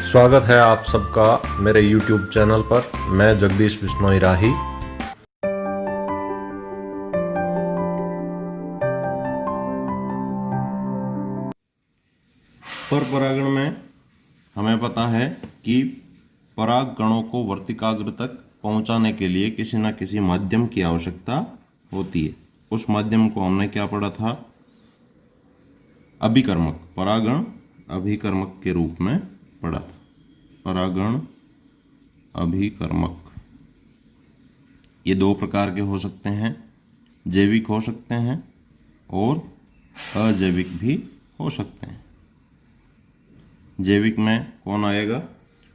स्वागत है आप सबका मेरे YouTube चैनल पर। मैं जगदीश बिश्नोई राही। पर परागण में हमें पता है कि पराग कणों को वर्तिकाग्र तक पहुंचाने के लिए किसी न किसी माध्यम की आवश्यकता होती है। उस माध्यम को हमने क्या पढ़ा था? अभिकर्मक, परागण अभिकर्मक के रूप में पढ़ा था। परागण अभिकर्मक ये दो प्रकार के हो सकते हैं, जैविक हो सकते हैं और अजैविक भी हो सकते हैं। जैविक में कौन आएगा?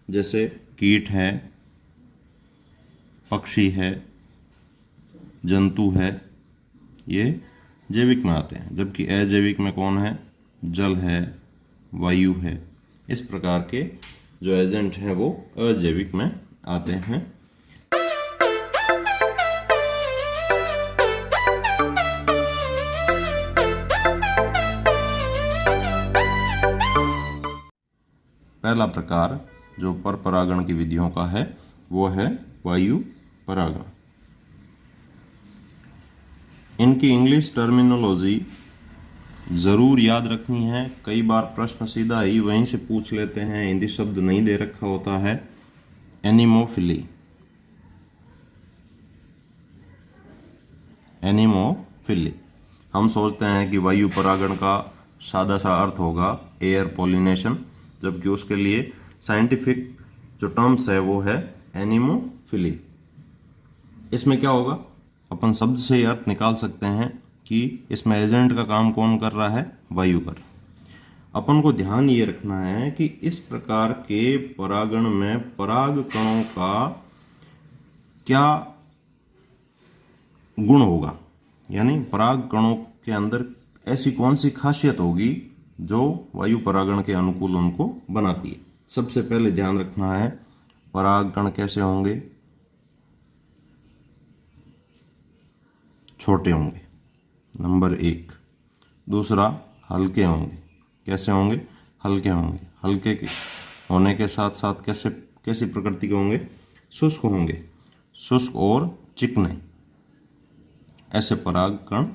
जैसे कीट है, पक्षी है, जंतु है, ये जैविक में आते हैं। जबकि अजैविक में कौन है? जल है, वायु है। इस प्रकार के जो एजेंट हैं वो अजैविक में आते हैं। पहला प्रकार जो पर परागण की विधियों का है वो है वायु परागण। इनकी इंग्लिश टर्मिनोलॉजी ज़रूर याद रखनी है। कई बार प्रश्न सीधा ही वहीं से पूछ लेते हैं, हिंदी शब्द नहीं दे रखा होता है। Anemophily, anemophily. हम सोचते हैं कि वायु परागण का सादा सा अर्थ होगा एयर पॉलिनेशन, जबकि उसके लिए साइंटिफिक जो टर्म्स है वो है एनिमोफिली। इसमें क्या होगा? अपन शब्द से ही अर्थ निकाल सकते हैं कि इसमें एजेंट का काम कौन कर रहा है? वायु कर। अपन को ध्यान ये रखना है कि इस प्रकार के परागण में पराग कणों का क्या गुण होगा, यानी पराग कणों के अंदर ऐसी कौन सी खासियत होगी जो वायु परागण के अनुकूल उनको बनाती है। सबसे पहले ध्यान रखना है पराग कण कैसे होंगे? छोटे होंगे, नंबर 1। दूसरा, हल्के होंगे। कैसे होंगे? हल्के होंगे। हल्के के होने के साथ साथ कैसी प्रकृति के होंगे? शुष्क होंगे। शुष्क और चिकने, ऐसे पराग कण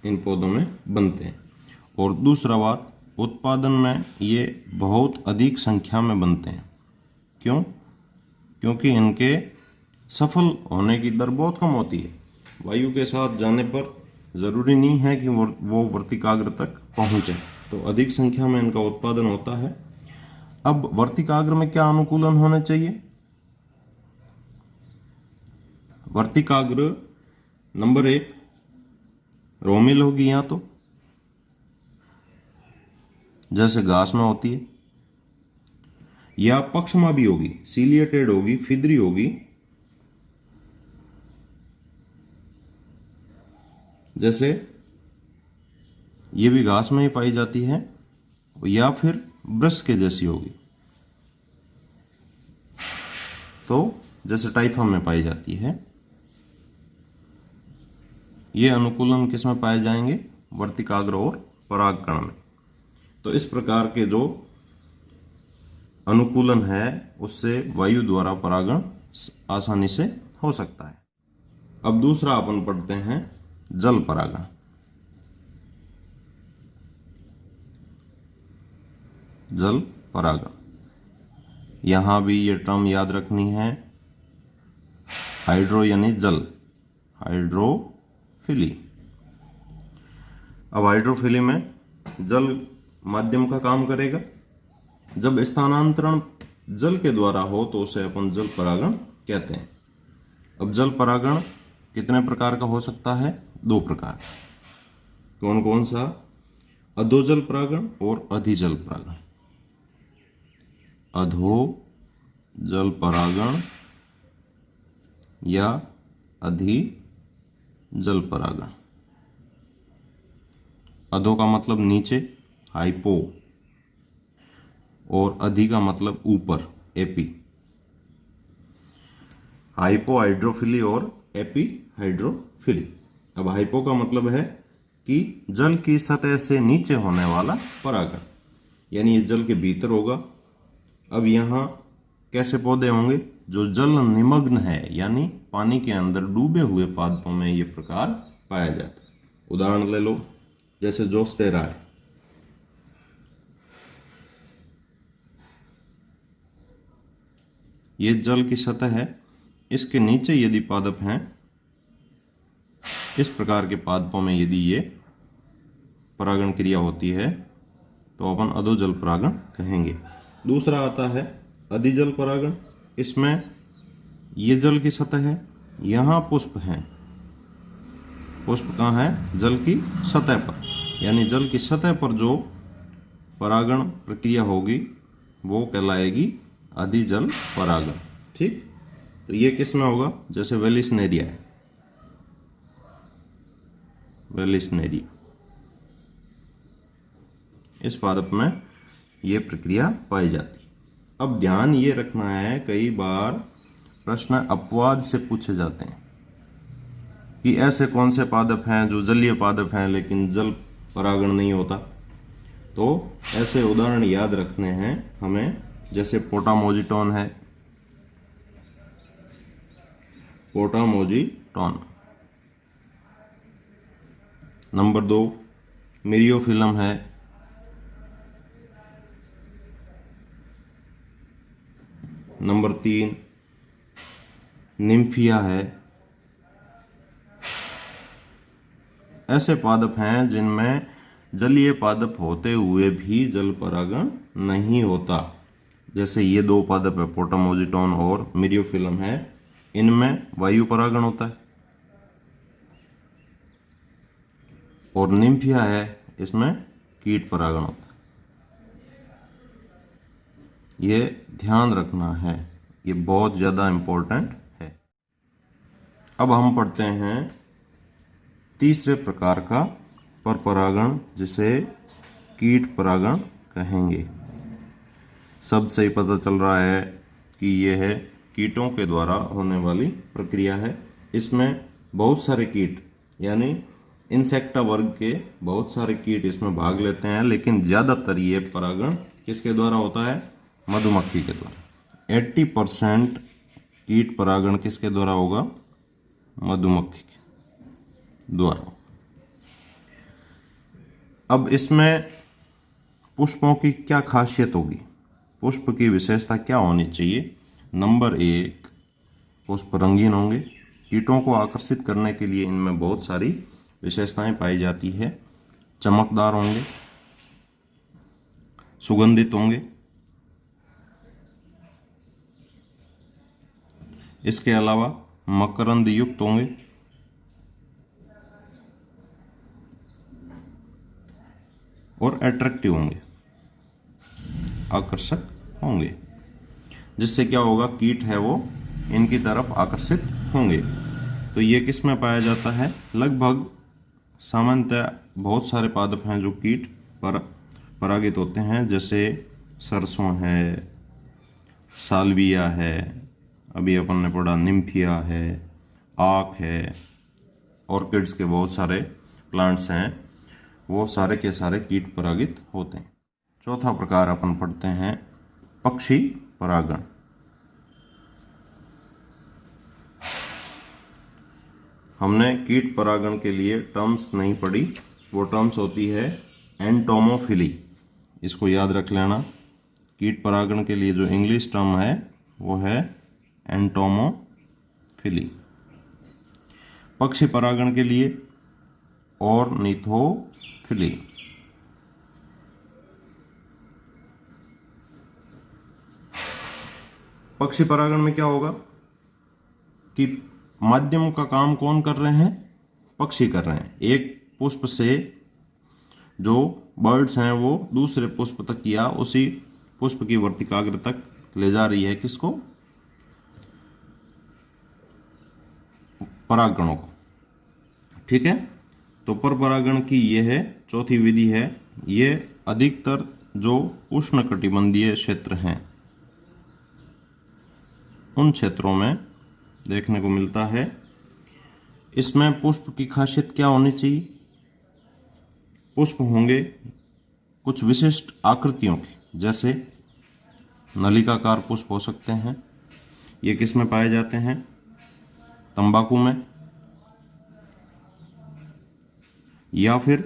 इन पौधों में बनते हैं। और दूसरा बात, उत्पादन में ये बहुत अधिक संख्या में बनते हैं। क्यों? क्योंकि इनके सफल होने की दर बहुत कम होती है। वायु के साथ जाने पर ज़रूरी नहीं है कि वो वर्तिकाग्र तक पहुँचे, तो अधिक संख्या में इनका उत्पादन होता है। अब वर्तिकाग्र में क्या अनुकूलन होने चाहिए? वर्तिकाग्र नंबर 1 रोमिल होगी, यहाँ तो जैसे घास में होती है, या पक्षमा भी होगी, सीलिएटेड होगी, फिदरी होगी, जैसे ये भी घास में ही पाई जाती है, या फिर ब्रश के जैसी होगी, तो जैसे टाइफा में पाई जाती है। ये अनुकूलन किस में पाए जाएंगे? वर्तिकाग्र और परागकण में। तो इस प्रकार के जो अनुकूलन है उससे वायु द्वारा परागण आसानी से हो सकता है। अब दूसरा अपन पढ़ते हैं जल परागण। जल परागण, यहां भी ये टर्म याद रखनी है। हाइड्रो यानी जल, हाइड्रोफिली। अब हाइड्रोफिली में जल माध्यम का काम करेगा। जब स्थानांतरण जल के द्वारा हो तो उसे अपन जल परागण कहते हैं। अब जल परागण कितने प्रकार का हो सकता है? 2 प्रकार। कौन कौन सा? अधोजल परागण और अधिजल परागण। अधोजल परागण या अधिजल परागण। अधो का मतलब नीचे, हाइपो, और अधि का मतलब ऊपर, एपी। हाइपो हाइड्रोफिली और एपी हाइड्रोफिली। अब हाइपो का मतलब है कि जल की सतह से नीचे होने वाला परागण, यानी ये जल के भीतर होगा। अब यहाँ कैसे पौधे होंगे? जो जल निमग्न है यानी पानी के अंदर डूबे हुए पादपों में ये प्रकार पाया जाता है। उदाहरण ले लो, जैसे जोस्टेरा है, ये जल की सतह है, इसके नीचे यदि पादप हैं, इस प्रकार के पादपों में यदि ये परागण क्रिया होती है तो अपन अधोजल परागण कहेंगे। दूसरा आता है अधिजल परागण। इसमें ये जल की सतह है, यहाँ पुष्प हैं। पुष्प कहाँ है? जल की सतह पर, यानी जल की सतह पर जो परागण प्रक्रिया होगी वो कहलाएगी अधिजल परागण। ठीक, तो ये किस में होगा? जैसे वेलिस्नेरिया है, वेलिस्नेरिया, इस पादप में ये प्रक्रिया पाई जाती है। अब ध्यान ये रखना है, कई बार प्रश्न अपवाद से पूछे जाते हैं कि ऐसे कौन से पादप हैं जो जलीय पादप हैं लेकिन जल परागण नहीं होता। तो ऐसे उदाहरण याद रखने हैं हमें, जैसे पोटामोजिटोन है, पोटामोजिटोन। नंबर 2 मिरियोफिलम है, नंबर 3 निम्फिया है। ऐसे पादप हैं जिनमें जलीय पादप होते हुए भी जल परागण नहीं होता। जैसे ये 2 पादप है, पोटामोजिटोन और मिरियोफिलम है, इनमें वायु परागण होता है। और निम्फिया है, इसमें कीट परागण होता है। ये ध्यान रखना है, ये बहुत ज़्यादा इम्पोर्टेंट है। अब हम पढ़ते हैं तीसरे प्रकार का परपरागण, जिसे कीट परागण कहेंगे। शब्द से ही पता चल रहा है कि यह है कीटों के द्वारा होने वाली प्रक्रिया है। इसमें बहुत सारे कीट यानी इंसेक्टा वर्ग के बहुत सारे कीट इसमें भाग लेते हैं, लेकिन ज़्यादातर ये परागण किसके द्वारा होता है? मधुमक्खी के द्वारा। 80% कीट परागण किसके द्वारा होगा? मधुमक्खी के द्वारा। अब इसमें पुष्पों की क्या खासियत होगी? पुष्प की विशेषता क्या होनी चाहिए? नंबर 1, पुष्प रंगीन होंगे। कीटों को आकर्षित करने के लिए इनमें बहुत सारी विशेषताएं पाई जाती है। चमकदार होंगे, सुगंधित होंगे, इसके अलावा मकरंद युक्त होंगे, और अट्रैक्टिव होंगे, आकर्षक होंगे, जिससे क्या होगा? कीट है वो इनकी तरफ आकर्षित होंगे। तो ये किस में पाया जाता है? लगभग सामान्यतः बहुत सारे पादप हैं जो कीट पर परागित होते हैं, जैसे सरसों है, साल्विया है, अभी अपन ने पढ़ा निम्फिया है, आक है, ऑर्किड्स के बहुत सारे प्लांट्स हैं, वो सारे के सारे कीट परागित होते हैं। चौथा प्रकार अपन पढ़ते हैं पक्षी परागण। हमने कीट परागण के लिए टर्म्स नहीं पढ़ी, वो टर्म्स होती है एंटोमोफिली, इसको याद रख लेना। कीट परागण के लिए जो इंग्लिश टर्म है वो है एंटोमोफिली। पक्षी परागण के लिए ऑर्निथोफिली। पक्षी परागण में क्या होगा कि माध्यम का काम कौन कर रहे हैं? पक्षी कर रहे हैं। एक पुष्प से जो बर्ड्स हैं वो दूसरे पुष्प तक या उसी पुष्प की वर्तिकाग्र तक ले जा रही है किसको? परागणों को। ठीक है, तो पर परागण की यह है चौथी विधि है। ये अधिकतर जो उष्णकटिबंधीय क्षेत्र हैं उन क्षेत्रों में देखने को मिलता है। इसमें पुष्प की खासियत क्या होनी चाहिए? पुष्प होंगे कुछ विशिष्ट आकृतियों के, जैसे नलिकाकार पुष्प हो सकते हैं। ये किस में पाए जाते हैं? तंबाकू में, या फिर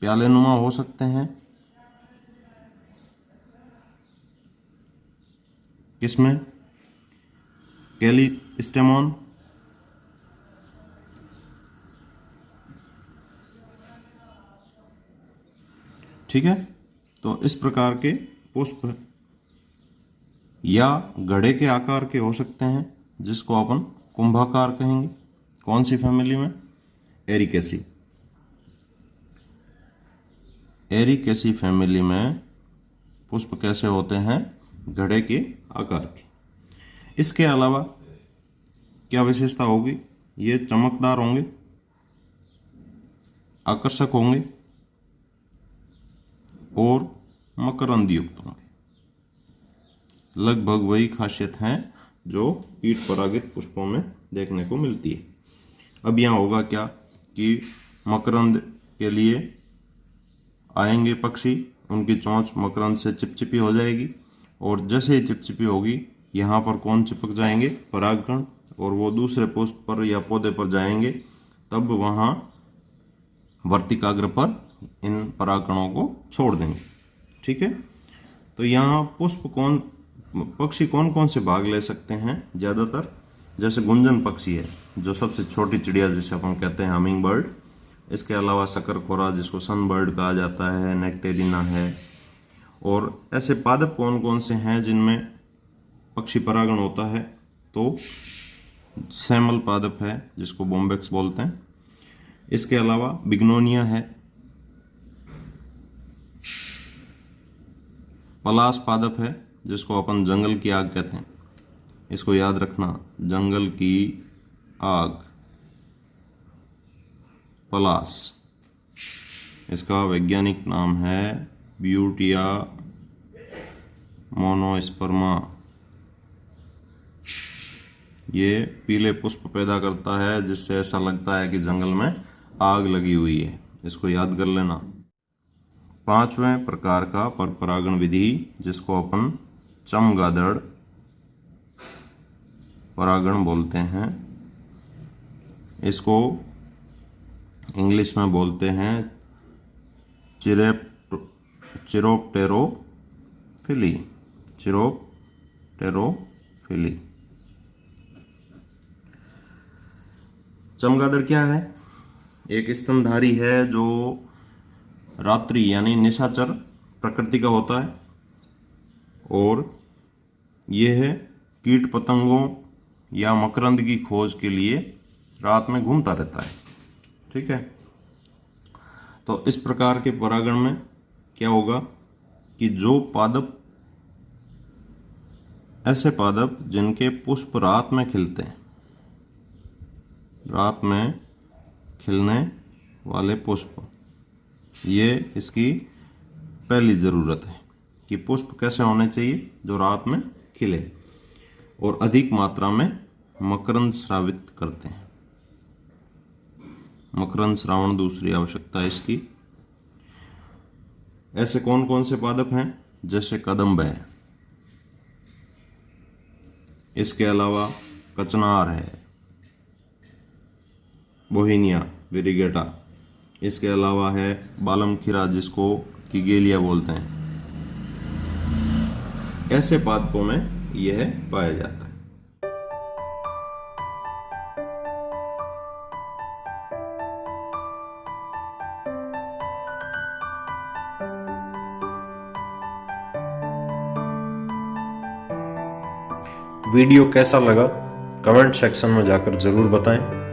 प्यालेनुमा हो सकते हैं। किसमें? कैलीस्टेमॉन, ठीक है। तो इस प्रकार के पुष्प या घड़े के आकार के हो सकते हैं, जिसको अपन कुंभाकार कहेंगे। कौन सी फैमिली में? एरिकेसी। एरिकेसी फैमिली में पुष्प कैसे होते हैं? घड़े के आकार के। इसके अलावा क्या विशेषता होगी? ये चमकदार होंगे, आकर्षक होंगे और मकरंद युक्त होंगे। लगभग वही खासियत है जो कीट परागित पुष्पों में देखने को मिलती है। अब यहाँ होगा क्या कि मकरंद के लिए आएंगे पक्षी, उनकी चोंच मकरंद से चिपचिपी हो जाएगी, और जैसे ही चिपचिपी होगी यहाँ पर कौन चिपक जाएंगे? परागकण, और वो दूसरे पुष्प पर या पौधे पर जाएंगे, तब वहाँ वर्तिकाग्र पर इन परागकणों को छोड़ देंगे, ठीक है। तो यहाँ पक्षी कौन कौन से भाग ले सकते हैं? ज़्यादातर जैसे गुंजन पक्षी है, जो सबसे छोटी चिड़िया जिसे अपन कहते हैं हमिंग बर्ड। इसके अलावा शकरखोरा, जिसको सन बर्ड कहा जाता है, नेक्टेरिना है। और ऐसे पादप कौन कौन से हैं जिनमें पक्षी परागण होता है? तो सैमल पादप है, जिसको बोम्बेक्स बोलते हैं। इसके अलावा बिग्नोनिया है, पलाश पादप है, जिसको अपन जंगल की आग कहते हैं। इसको याद रखना, जंगल की आग, पलाश। इसका वैज्ञानिक नाम है ब्यूटिया मोनोस्पर्मा। ये पीले पुष्प पैदा करता है, जिससे ऐसा लगता है कि जंगल में आग लगी हुई है। इसको याद कर लेना। पांचवें प्रकार का परागण विधि, जिसको अपन चमगादड़ परागण बोलते हैं, इसको इंग्लिश में बोलते हैं चिरोप्टेरोफिली। चिरोप्टेरोफिली। चमगादड़ क्या है? एक स्तनधारी है जो रात्रि यानी निशाचर प्रकृति का होता है, और यह कीट पतंगों या मकरंद की खोज के लिए रात में घूमता रहता है, ठीक है। तो इस प्रकार के परागण में क्या होगा कि जो पादप, ऐसे पादप जिनके पुष्प रात में खिलते हैं, रात में खिलने वाले पुष्प, ये इसकी पहली ज़रूरत है कि पुष्प कैसे होने चाहिए? जो रात में खिले और अधिक मात्रा में मकरंद स्रावित करते हैं। मकरंद श्रावण दूसरी आवश्यकता है इसकी। ऐसे कौन कौन से पादप हैं? जैसे कदम्ब है, इसके अलावा कचनार है, बोहिनिया वेरीगेटा, इसके अलावा है बालम खीरा, जिसको किगेलिया बोलते हैं। ऐसे पादपों में यह पाया जाता है। वीडियो कैसा लगा कमेंट सेक्शन में जाकर ज़रूर बताएं।